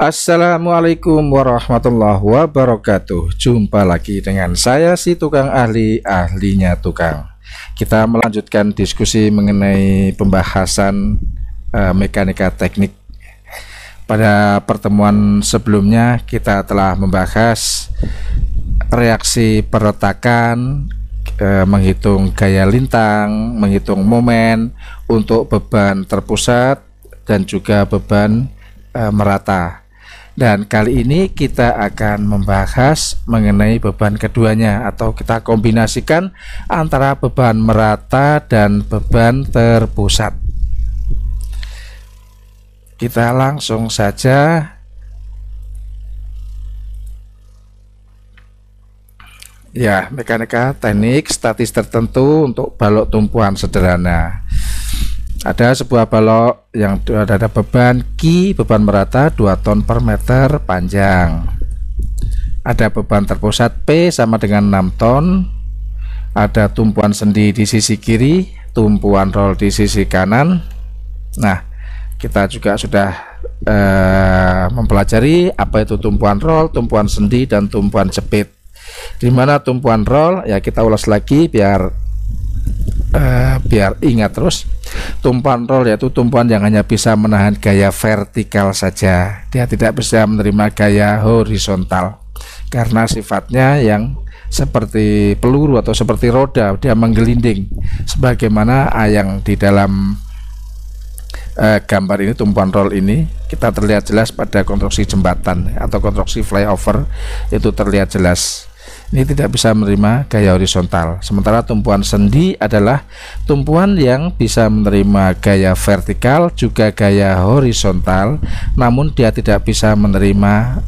Assalamualaikum warahmatullahi wabarakatuh. Jumpa lagi dengan saya si tukang ahlinya tukang. Kita melanjutkan diskusi mengenai pembahasan mekanika teknik. Pada pertemuan sebelumnya kita telah membahas reaksi perletakan, menghitung gaya lintang, menghitung momen untuk beban terpusat dan juga beban merata. Dan kali ini kita akan membahas mengenai beban keduanya, atau kita kombinasikan antara beban merata dan beban terpusat. Kita langsung saja. Ya, mekanika teknik statis tertentu untuk balok tumpuan sederhana. Ada sebuah balok yang ada beban Q, beban merata 2 ton per meter panjang. Ada beban terpusat P sama dengan 6 ton. Ada tumpuan sendi di sisi kiri, tumpuan roll di sisi kanan. Nah, kita juga sudah mempelajari apa itu tumpuan roll, tumpuan sendi, dan tumpuan jepit. Di mana tumpuan roll, ya kita ulas lagi biar ingat terus. Tumpuan roll yaitu tumpuan yang hanya bisa menahan gaya vertikal saja, dia tidak bisa menerima gaya horizontal karena sifatnya yang seperti peluru atau seperti roda, dia menggelinding sebagaimana yang di dalam gambar ini. Tumpuan roll ini kita terlihat jelas pada konstruksi jembatan atau konstruksi flyover, itu terlihat jelas. Ini tidak bisa menerima gaya horizontal. Sementara tumpuan sendi adalah tumpuan yang bisa menerima gaya vertikal juga gaya horizontal, namun dia tidak bisa menerima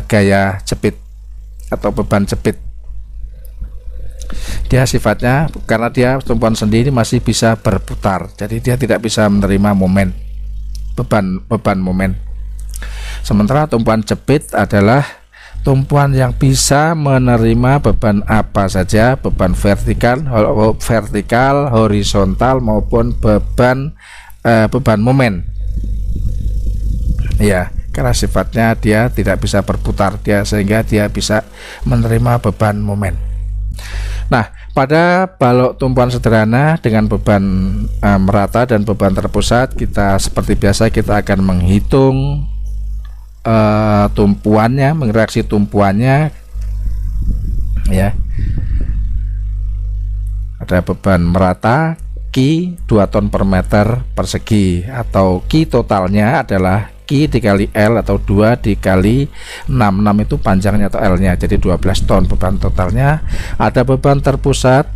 gaya jepit atau beban jepit. Dia sifatnya, karena dia tumpuan sendi ini masih bisa berputar, jadi dia tidak bisa menerima momen beban momen. Sementara tumpuan jepit adalah tumpuan yang bisa menerima beban apa saja, beban vertikal, horizontal maupun beban momen. Ya, karena sifatnya dia tidak bisa berputar, sehingga dia bisa menerima beban momen. Nah, pada balok tumpuan sederhana dengan beban merata dan beban terpusat, kita seperti biasa kita akan menghitung tumpuannya, mengereaksi tumpuannya. Ya, ada beban merata Q 2 ton per meter persegi, atau Q totalnya adalah Q dikali L atau 2 dikali 6 itu panjangnya atau L nya, jadi 12 ton beban totalnya. Ada beban terpusat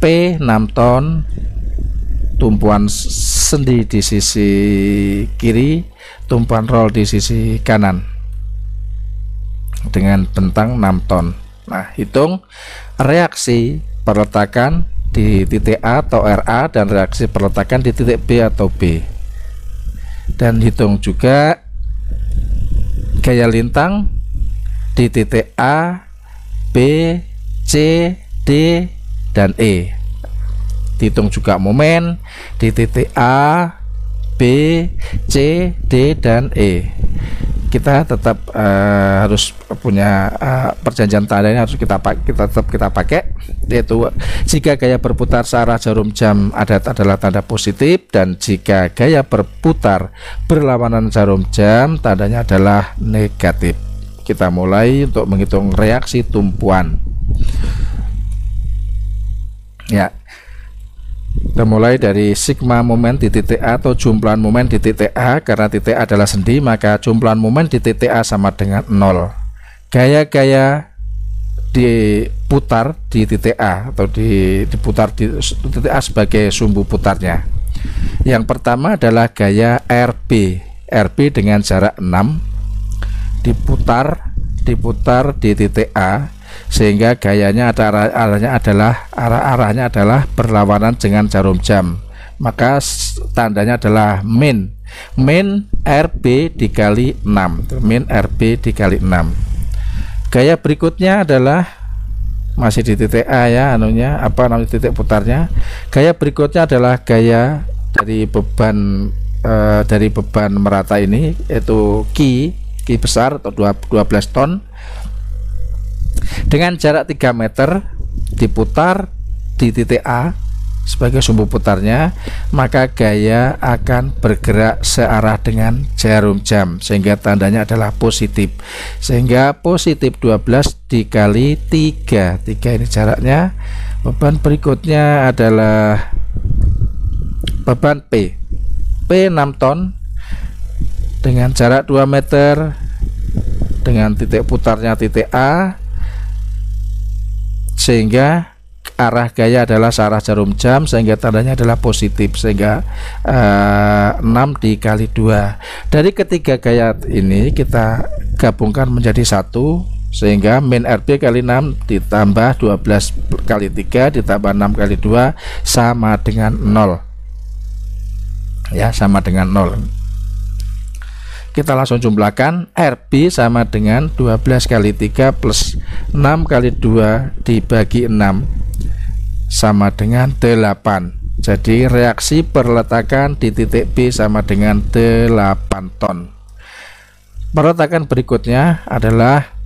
P 6 ton, tumpuan sendi di sisi kiri, tumpuan roll di sisi kanan dengan bentang 6 ton. Nah, hitung reaksi perletakan di titik A atau RA dan reaksi perletakan di titik B atau B, dan hitung juga gaya lintang di titik A, B, C, D, dan E. Dihitung juga momen di titik A, B, C, D, dan E. Kita tetap harus punya perjanjian tanda ini, harus kita pakai, yaitu jika gaya berputar searah jarum jam adalah tanda positif, dan jika gaya berputar berlawanan jarum jam tandanya adalah negatif. Kita mulai untuk menghitung reaksi tumpuan. Ya, kita mulai dari sigma momen di titik A atau jumlahan momen di titik A. Karena titik A adalah sendi, maka jumlahan momen di titik A sama dengan 0. Gaya-gaya diputar di titik A atau diputar di titik A sebagai sumbu putarnya. Yang pertama adalah gaya RB dengan jarak 6, diputar di titik A, sehingga gayanya arahnya adalah berlawanan dengan jarum jam, maka tandanya adalah min RB dikali 6, min RB dikali 6. Gaya berikutnya adalah masih di titik A, ya, titik putarnya. Gaya berikutnya adalah gaya dari beban dari beban merata ini, yaitu Ki besar atau 12 ton dengan jarak 3 meter diputar di titik A sebagai sumbu putarnya, maka gaya akan bergerak searah dengan jarum jam sehingga tandanya adalah positif, sehingga positif 12 dikali 3 ini jaraknya. Beban berikutnya adalah beban P 6 ton dengan jarak 2 meter dengan titik putarnya titik A, sehingga arah gaya adalah searah jarum jam sehingga tandanya adalah positif, sehingga 6 dikali 2. Dari ketiga gaya ini kita gabungkan menjadi satu, sehingga min RB kali 6 ditambah 12 kali 3 ditambah 6 kali 2 sama dengan 0 ya, sama dengan 0. Kita langsung jumlahkan. RB sama dengan 12 kali 3 plus 6 kali 2 dibagi 6 sama dengan 8. Jadi reaksi perletakan di titik B sama dengan 8 ton. Perletakan berikutnya adalah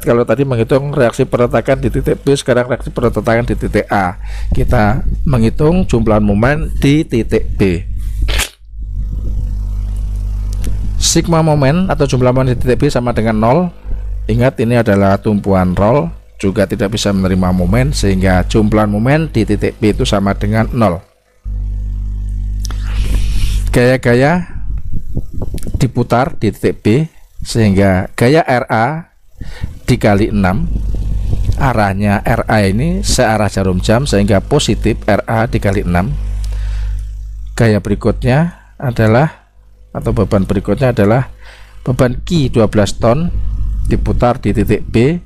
kalau tadi menghitung reaksi perletakan di titik B, sekarang reaksi perletakan di titik A. Kita menghitung jumlah momen di titik B. Sigma momen atau jumlah momen di titik B sama dengan 0. Ingat, ini adalah tumpuan roll, juga tidak bisa menerima momen, sehingga jumlah momen di titik B itu sama dengan 0. Gaya-gaya diputar di titik B, sehingga gaya RA dikali 6, arahnya RA ini searah jarum jam sehingga positif RA dikali 6. Gaya berikutnya adalah, atau beban berikutnya adalah beban Ki 12 ton diputar di titik B,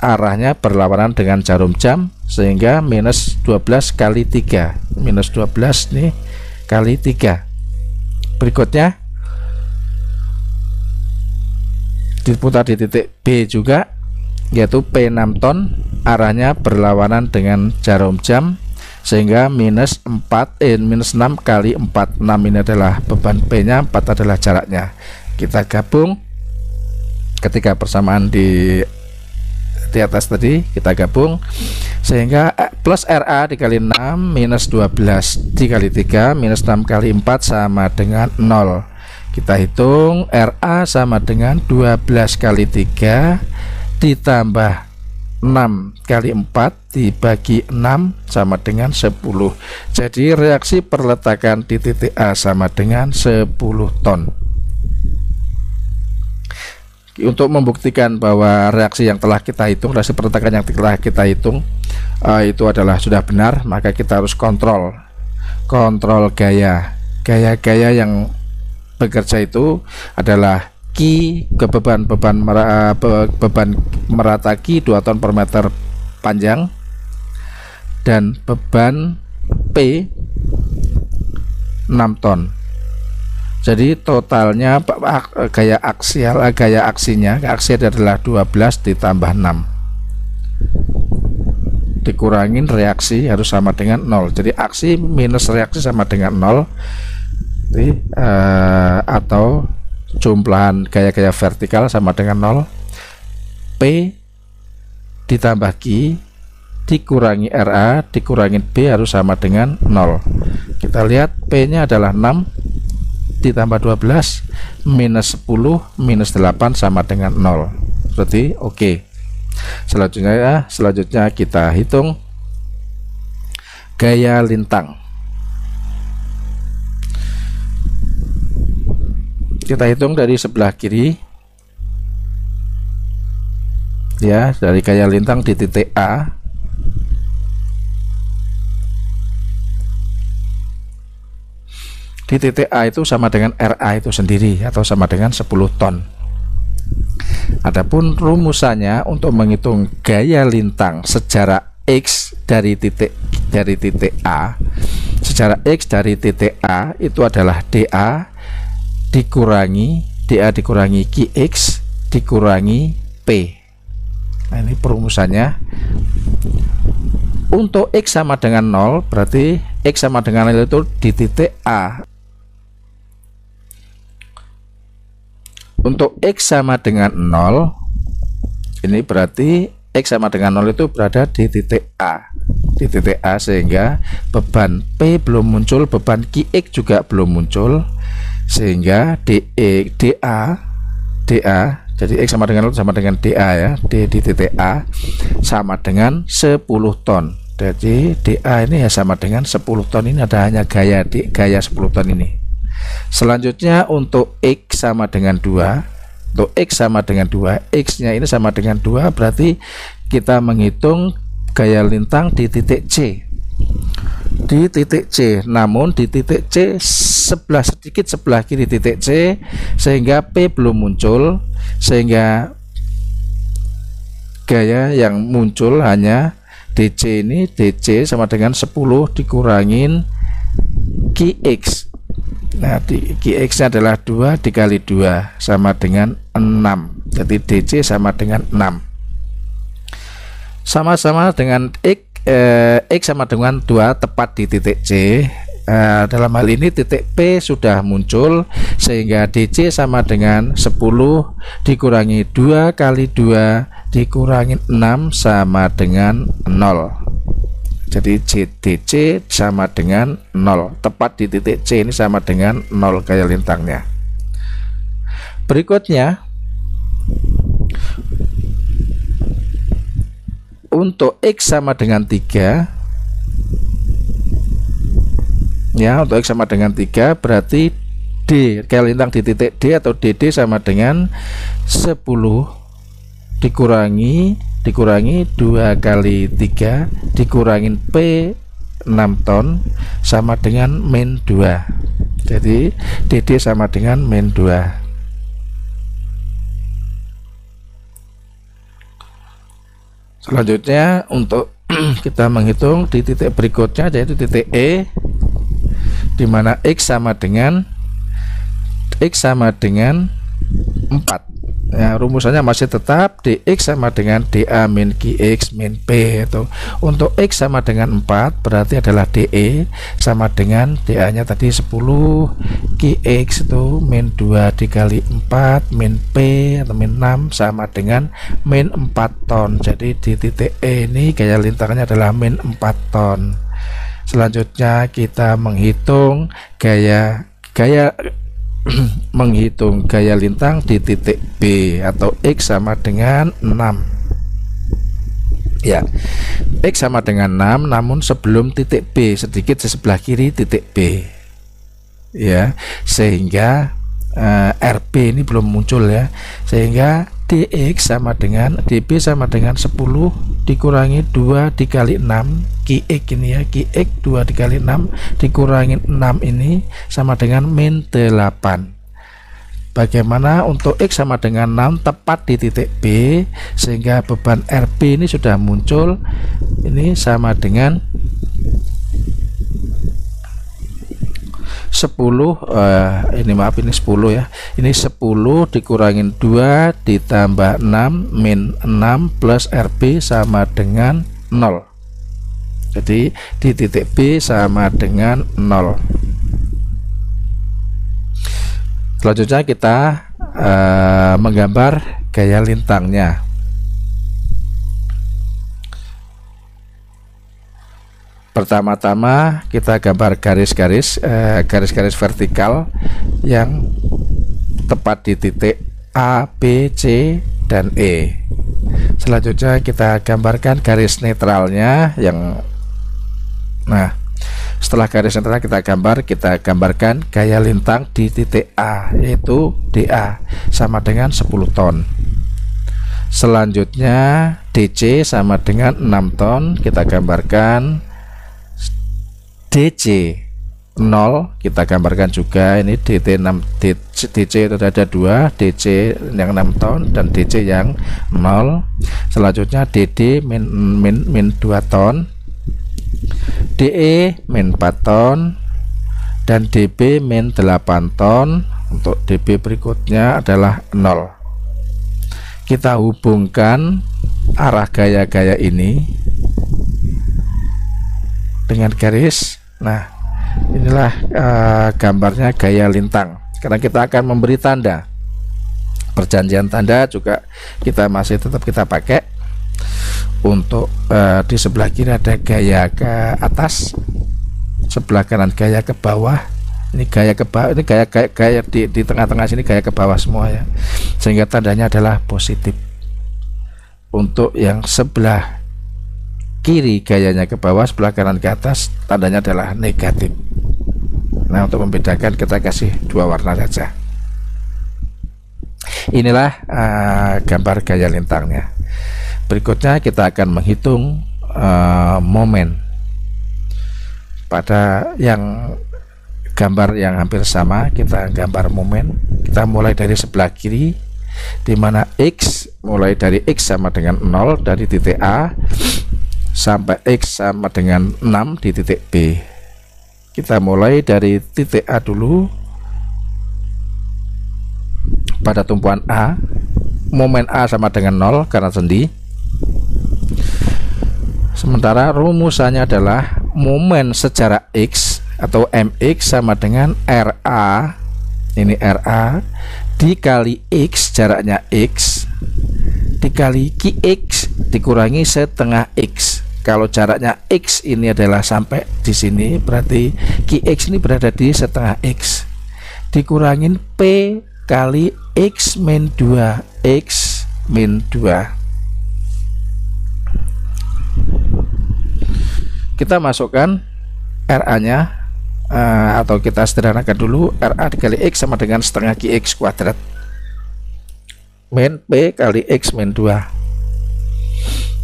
arahnya berlawanan dengan jarum jam sehingga minus 12 kali 3, minus 12 nih kali 3. Berikutnya diputar di titik B juga, yaitu P6 ton, arahnya berlawanan dengan jarum jam sehingga minus 6 kali 4. 6 ini adalah beban P nya, 4 adalah jaraknya. Kita gabung ketika persamaan di atas tadi, kita gabung sehingga plus RA dikali 6 minus 12 dikali 3 minus 6 kali 4 sama dengan 0. Kita hitung RA sama dengan 12 kali 3 ditambah 6 kali 4 dibagi 6 sama dengan 10. Jadi reaksi perletakan di titik A sama dengan 10 ton. Untuk membuktikan bahwa reaksi yang telah kita hitung, reaksi perletakan yang telah kita hitung itu adalah sudah benar, maka kita harus kontrol gaya yang bekerja itu adalah Ki ke beban merata Ki 2 ton per meter panjang, dan beban P 6 ton. Jadi totalnya gaya aksinya adalah 12 ditambah 6 dikurangin reaksi harus sama dengan 0. Jadi aksi minus reaksi sama dengan 0. Jadi, atau jumlahan gaya-gaya vertikal sama dengan 0. P ditambah Q dikurangi RA dikurangi B harus sama dengan 0. Kita lihat P nya adalah 6 ditambah 12 minus 10 minus 8 sama dengan 0. Berarti oke. Selanjutnya kita hitung gaya lintang. Kita hitung dari sebelah kiri ya, dari gaya lintang di titik A. Di titik A itu sama dengan RA itu sendiri atau sama dengan 10 ton. Adapun rumusannya untuk menghitung gaya lintang secara X dari titik A, secara X dari titik A itu adalah DA dikurangi QX dikurangi P. Nah, ini perumusannya. Untuk X sama dengan 0 berarti X sama dengan 0 itu di titik A. Untuk X sama dengan 0, ini berarti X sama dengan 0 itu berada di titik A. Di titik A, sehingga beban P belum muncul, beban QX juga belum muncul, sehingga DA, jadi X sama dengan 0 sama dengan DA ya, D di titik A sama dengan 10 ton. Jadi DA ini ya sama dengan 10 ton. Ini ada hanya gaya 10 ton ini. Selanjutnya untuk X sama dengan 2, untuk X sama dengan 2, X nya ini sama dengan 2, berarti kita menghitung gaya lintang di titik C. Di titik C, namun di titik C sedikit sebelah kiri titik C, sehingga P belum muncul, sehingga gaya yang muncul hanya DC. Ini DC sama dengan 10 dikurangin QX. Nah, QX nya adalah 2 dikali 2 sama dengan 6. Jadi DC sama dengan 6. Sama-sama dengan X sama dengan 2 tepat di titik C. Dalam hal ini titik P sudah muncul, sehingga DC sama dengan 10 dikurangi 2 kali 2 dikurangi 6 sama dengan 0. Jadi DC sama dengan 0. Tepat di titik C ini sama dengan 0 gaya lintangnya. Berikutnya, untuk X sama dengan 3, ya, untuk X sama dengan 3 berarti D, gaya lintang di titik D atau DD sama dengan 10 dikurangi 2 kali 3 dikurangin P 6 ton sama dengan min 2. Jadi DD sama dengan min 2. Selanjutnya untuk kita menghitung di titik berikutnya, yaitu titik E, di mana X sama dengan 4. Ya, rumusannya masih tetap DX sama dengan DA min QX min P. Itu untuk X sama dengan 4 berarti adalah DE sama dengan DA nya tadi 10, QX itu min 2 dikali 4 min P atau min 6 sama dengan min 4 ton. Jadi di titik E ini gaya lintangnya adalah min 4 ton. Selanjutnya kita menghitung menghitung gaya lintang di titik B atau X sama dengan 6. Ya, X sama dengan 6, namun sebelum titik B, sedikit di sebelah kiri titik B. Ya, sehingga RP ini belum muncul ya, sehingga DX sama dengan DB sama dengan 10 dikurangi 2 dikali 6 QX ini ya, QX 2 dikali 6 dikurangi 6 ini sama dengan min 8. Bagaimana untuk X sama dengan 6 tepat di titik B, sehingga beban RP ini sudah muncul, ini sama dengan 10 ini maaf ini 10 ya, ini 10 dikurangin 2 ditambah 6 min 6 plus RP sama dengan 0. Jadi di titik B sama dengan 0. Selanjutnya kita menggambar gaya lintangnya. Pertama-tama kita gambar garis-garis vertikal yang tepat di titik A, B, C, dan E. Selanjutnya kita gambarkan garis netralnya yang, nah, setelah garis netral kita gambarkan gaya lintang di titik A, yaitu DA sama dengan 10 ton. Selanjutnya DC sama dengan 6 ton, kita gambarkan. DC 0 kita gambarkan juga, ini DC itu ada 2, DC yang 6 ton dan DC yang 0. Selanjutnya DD min 2 ton, DE min 4 ton, dan DB min 8 ton. Untuk DB berikutnya adalah 0. Kita hubungkan arah gaya-gaya ini dengan garis Nah, inilah gambarnya gaya lintang. Karena kita akan memberi tanda, perjanjian tanda juga kita masih tetap kita pakai. Untuk di sebelah kiri ada gaya ke atas, sebelah kanan gaya ke bawah. Ini gaya ke bawah, ini gaya di tengah-tengah sini gaya ke bawah semua ya, sehingga tandanya adalah positif. Untuk yang sebelah kiri gayanya ke bawah, sebelah kanan ke atas, tandanya adalah negatif. Nah, untuk membedakan kita kasih dua warna saja. Inilah gambar gaya lintangnya. Berikutnya kita akan menghitung momen pada yang gambar yang hampir sama. Kita gambar momen, kita mulai dari sebelah kiri, di mana X mulai dari X sama dengan 0 dari titik A sampai X sama dengan 6 di titik B. Kita mulai dari titik A dulu pada tumpuan A. Momen A sama dengan 0 karena sendi. Sementara rumusannya adalah momen secara X atau MX sama dengan RA, ini RA dikali X, jaraknya X, dikali QX dikurangi setengah X. Kalau jaraknya X ini adalah sampai di sini, berarti QX ini berada di setengah X, dikurangin P kali X min 2, X min 2. Kita masukkan RA nya atau kita sederhanakan dulu, RA dikali X sama dengan setengah QX kuadrat min P kali X min 2.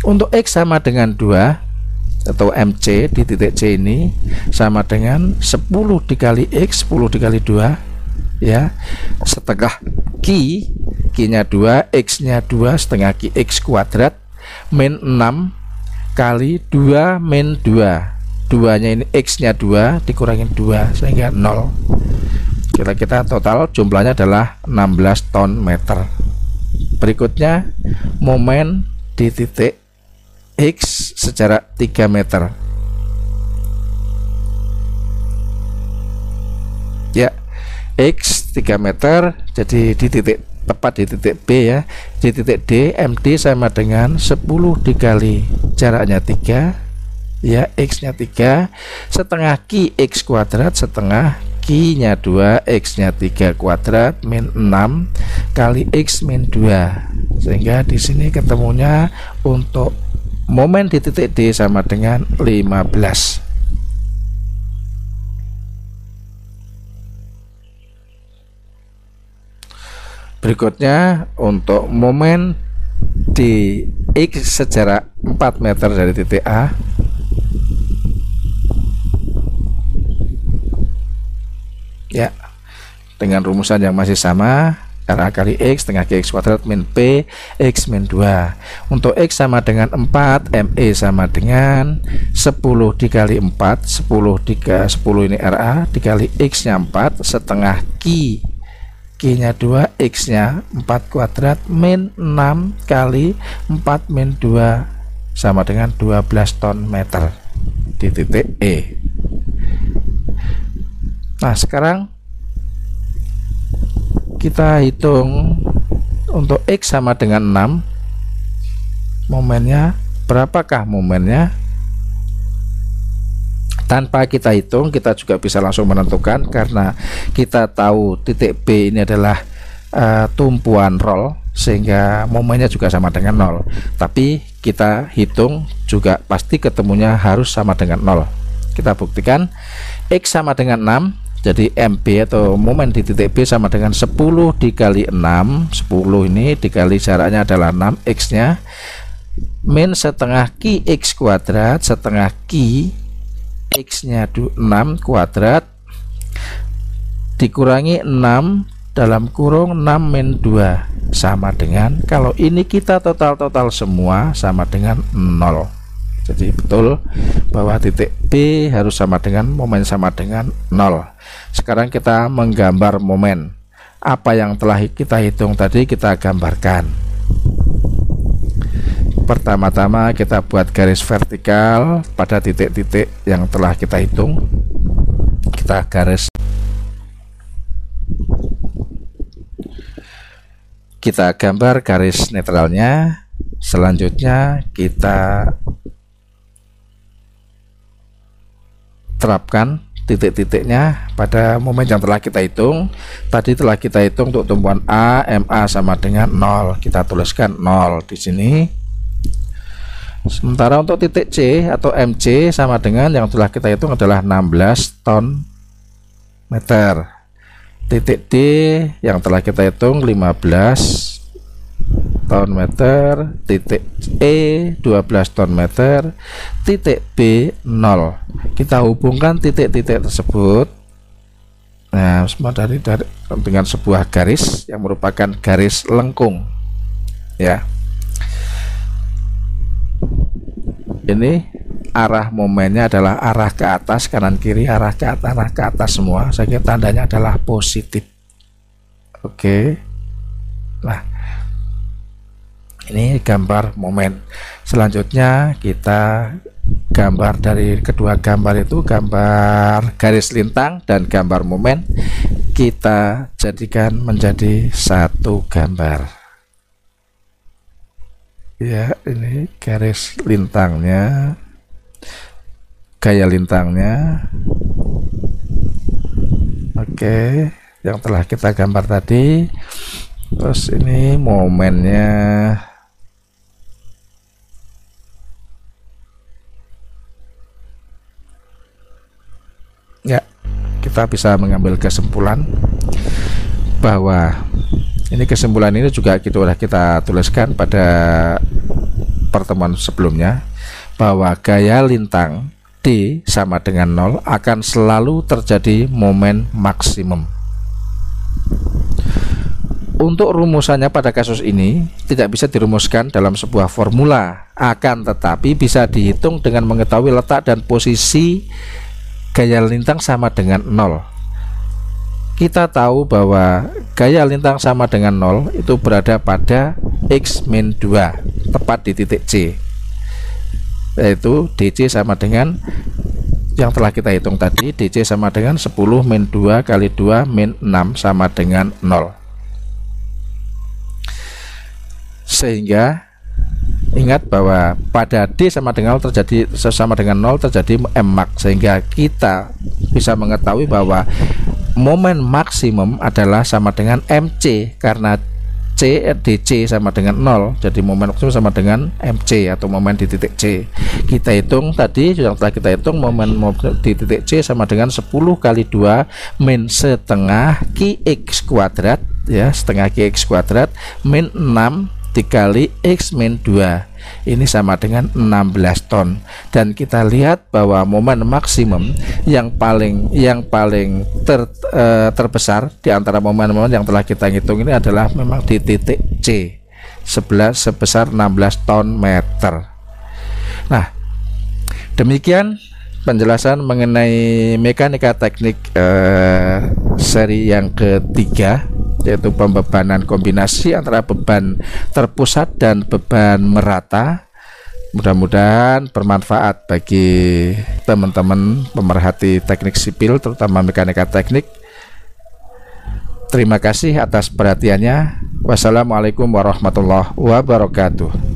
Untuk X sama dengan 2 atau MC di titik C ini sama dengan 10 dikali X, 10 dikali 2 ya, setengah Q nya 2, X nya 2, setengah QX kuadrat min 6 kali 2 min 2, 2 nya ini X nya 2 dikurangin 2 sehingga 0. Kita total jumlahnya adalah 16 ton meter. Berikutnya momen di titik X sejarak 3 meter ya, X 3 meter, jadi di titik tepat di titik B ya, di titik D MD sama dengan 10 dikali jaraknya 3 ya, X nya 3, setengah QX kuadrat, setengah Q nya 2, X nya 3 kuadrat min 6 kali X min 2, sehingga di sini ketemunya untuk momen di titik D sama dengan 15. Berikutnya untuk momen di X sejarak 4 meter dari titik A, ya, dengan rumusan yang masih sama, RA kali X setengah QX kuadrat min P X min 2. Untuk X sama dengan 4, ME sama dengan 10 dikali 4, 10 ini RA dikali X nya 4, setengah Q nya 2, X nya 4 kuadrat min 6 kali 4 min 2 sama dengan 12 ton meter di titik E. Nah, sekarang kita hitung untuk X sama dengan 6, momennya berapakah momennya? Tanpa kita hitung kita juga bisa langsung menentukan, karena kita tahu titik B ini adalah tumpuan roll, sehingga momennya juga sama dengan 0. Tapi kita hitung juga pasti ketemunya harus sama dengan 0. Kita buktikan. X sama dengan 6, jadi MB atau momen di titik B sama dengan 10 dikali 6, 10 ini dikali jaraknya adalah 6, X nya min setengah QX kuadrat, setengah Q X nya 6 kuadrat dikurangi 6 dalam kurung 6 min 2 sama dengan, kalau ini kita total semua sama dengan 0. Jadi betul bahwa titik B harus sama dengan momen sama dengan 0. Sekarang kita menggambar momen. Apa yang telah kita hitung tadi kita gambarkan. Pertama-tama kita buat garis vertikal pada titik-titik yang telah kita hitung. kita gambar garis netralnya. Selanjutnya kita terapkan titik-titiknya pada momen yang telah kita hitung. Tadi telah kita hitung untuk tumpuan A, MA sama dengan 0. Kita tuliskan 0 di sini. Sementara untuk titik C atau MC sama dengan yang telah kita hitung adalah 16 ton meter. Titik D yang telah kita hitung 15 ton meter. Titik E 12 ton meter. Titik B 0. Kita hubungkan titik-titik tersebut, nah semua dari dengan sebuah garis yang merupakan garis lengkung, ya. Ini arah momennya adalah arah ke atas, kanan kiri, arah ke atas semua. Saya kira tandanya adalah positif. Oke. Nah, ini gambar momen. Selanjutnya kita gambar dari kedua gambar itu, gambar garis lintang dan gambar momen, kita jadikan menjadi satu gambar. Ya, ini garis lintangnya, gaya lintangnya. Oke, yang telah kita gambar tadi. Terus ini momennya. Ya, kita bisa mengambil kesimpulan bahwa ini kesimpulan ini juga kita tuliskan pada pertemuan sebelumnya, bahwa gaya lintang D sama dengan 0 akan selalu terjadi momen maksimum. Untuk rumusannya pada kasus ini tidak bisa dirumuskan dalam sebuah formula, akan tetapi bisa dihitung dengan mengetahui letak dan posisi gaya lintang sama dengan 0. Kita tahu bahwa gaya lintang sama dengan 0 itu berada pada X-2, tepat di titik C, yaitu DC sama dengan yang telah kita hitung tadi. DC sama dengan 10 min 2 kali 2 min 6 sama dengan 0. Sehingga ingat bahwa pada D sama dengan 0 terjadi Mmax, sehingga kita bisa mengetahui bahwa momen maksimum adalah sama dengan MC, karena DC sama dengan 0, jadi momen maksimum sama dengan MC atau momen di titik C. Kita hitung tadi, yang telah kita hitung, momen di titik C sama dengan 10 kali 2 min setengah Qx kuadrat, ya, setengah Qx kuadrat min 6 dikali X min 2, ini sama dengan 16 ton. Dan kita lihat bahwa momen maksimum yang paling terbesar di antara momen-momen yang telah kita hitung ini adalah memang di titik C, sebesar 16 ton meter. Nah, demikian penjelasan mengenai mekanika teknik seri yang ketiga, yaitu pembebanan kombinasi antara beban terpusat dan beban merata. Mudah-mudahan bermanfaat bagi teman-teman pemerhati teknik sipil, terutama mekanika teknik. Terima kasih atas perhatiannya. Wassalamualaikum warahmatullahi wabarakatuh.